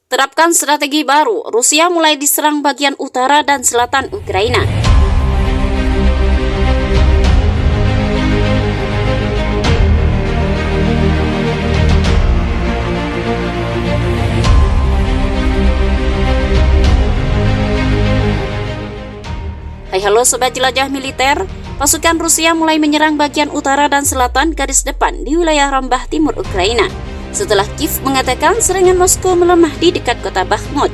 Terapkan strategi baru, Rusia mulai diserang bagian utara dan selatan Ukraina. Hai halo Sobat Jelajah Militer, pasukan Rusia mulai menyerang bagian utara dan selatan garis depan di wilayah Rambah Timur Ukraina. Setelah Kiev mengatakan serangan Moskow melemah di dekat kota Bakhmut.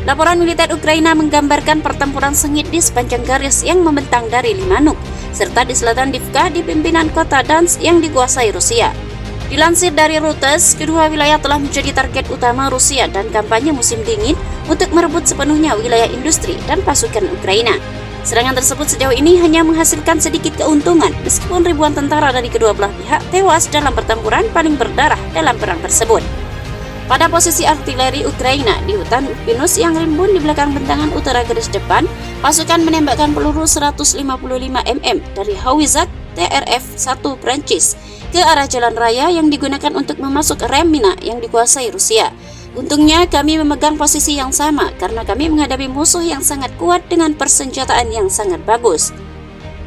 Laporan militer Ukraina menggambarkan pertempuran sengit di sepanjang garis yang membentang dari Limanuk, serta di selatan Divka di pimpinan kota Dansk yang dikuasai Rusia. Dilansir dari Reuters, kedua wilayah telah menjadi target utama Rusia dan kampanye musim dingin untuk merebut sepenuhnya wilayah industri dan pasukan Ukraina. Serangan tersebut sejauh ini hanya menghasilkan sedikit keuntungan meskipun ribuan tentara dari kedua belah pihak tewas dalam pertempuran paling berdarah dalam perang tersebut. Pada posisi artileri Ukraina di hutan pinus yang rimbun di belakang bentangan utara garis depan, pasukan menembakkan peluru 155 mm dari howitzer TRF-1 Prancis ke arah jalan raya yang digunakan untuk memasuk rem mina yang dikuasai Rusia. Untungnya kami memegang posisi yang sama karena kami menghadapi musuh yang sangat kuat dengan persenjataan yang sangat bagus.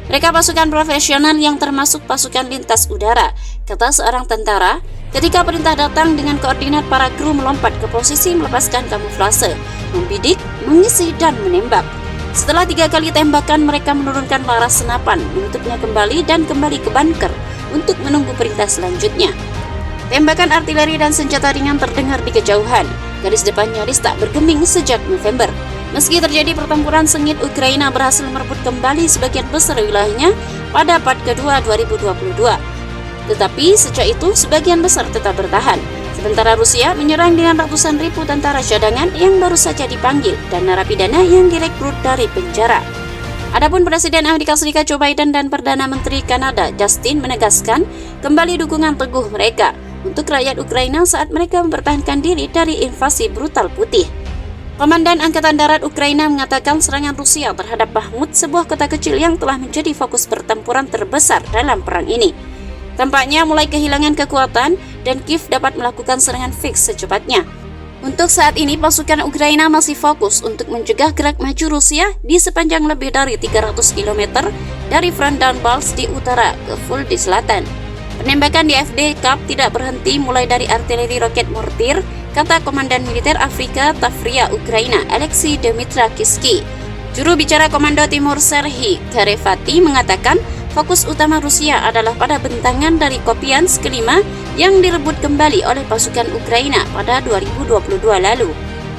Mereka pasukan profesional yang termasuk pasukan lintas udara, kata seorang tentara, ketika perintah datang dengan koordinat para kru melompat ke posisi melepaskan kamuflase, membidik, mengisi, dan menembak. Setelah 3 kali tembakan, mereka menurunkan laras senapan, menutupnya kembali dan kembali ke bunker untuk menunggu perintah selanjutnya. Tembakan artileri dan senjata ringan terdengar di kejauhan. Garis depan nyaris tak bergeming sejak November. Meski terjadi pertempuran sengit, Ukraina berhasil merebut kembali sebagian besar wilayahnya pada part kedua 2022. Tetapi sejak itu sebagian besar tetap bertahan. Sementara Rusia menyerang dengan ratusan ribu tentara cadangan yang baru saja dipanggil dan narapidana yang direkrut dari penjara. Adapun Presiden Amerika Serikat Joe Biden dan Perdana Menteri Kanada Justin menegaskan kembali dukungan teguh mereka untuk rakyat Ukraina saat mereka mempertahankan diri dari invasi brutal putih. Komandan Angkatan Darat Ukraina mengatakan serangan Rusia terhadap Bakhmut, sebuah kota kecil yang telah menjadi fokus pertempuran terbesar dalam perang ini, tampaknya mulai kehilangan kekuatan dan Kiev dapat melakukan serangan fix secepatnya. Untuk saat ini, pasukan Ukraina masih fokus untuk mencegah gerak maju Rusia di sepanjang lebih dari 300 km dari front Donbas di utara ke Full di selatan. Penembakan di FD Cup tidak berhenti mulai dari artileri roket mortir, kata Komandan Militer Afrika Tavria Ukraina Alexei Dmitrievski. Juru bicara Komando Timur Serhiy Karevati mengatakan fokus utama Rusia adalah pada bentangan dari Kupiansk kelima yang direbut kembali oleh pasukan Ukraina pada 2022 lalu.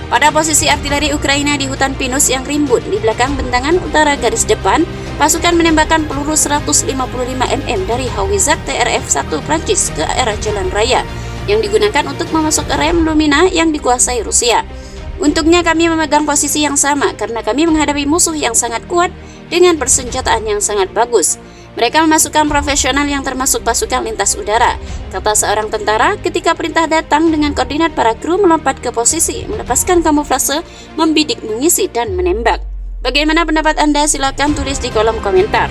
Pada posisi artileri Ukraina di hutan pinus yang rimbun di belakang bentangan utara garis depan, pasukan menembakkan peluru 155 mm dari howitzer TRF-1 Prancis ke arah jalan raya yang digunakan untuk memasuk rem lumina yang dikuasai Rusia. Untungnya kami memegang posisi yang sama karena kami menghadapi musuh yang sangat kuat dengan persenjataan yang sangat bagus. Mereka memasukkan profesional yang termasuk pasukan lintas udara, kata seorang tentara ketika perintah datang dengan koordinat para kru melompat ke posisi, melepaskan kamuflase, membidik, mengisi, dan menembak. Bagaimana pendapat Anda? Silakan tulis di kolom komentar.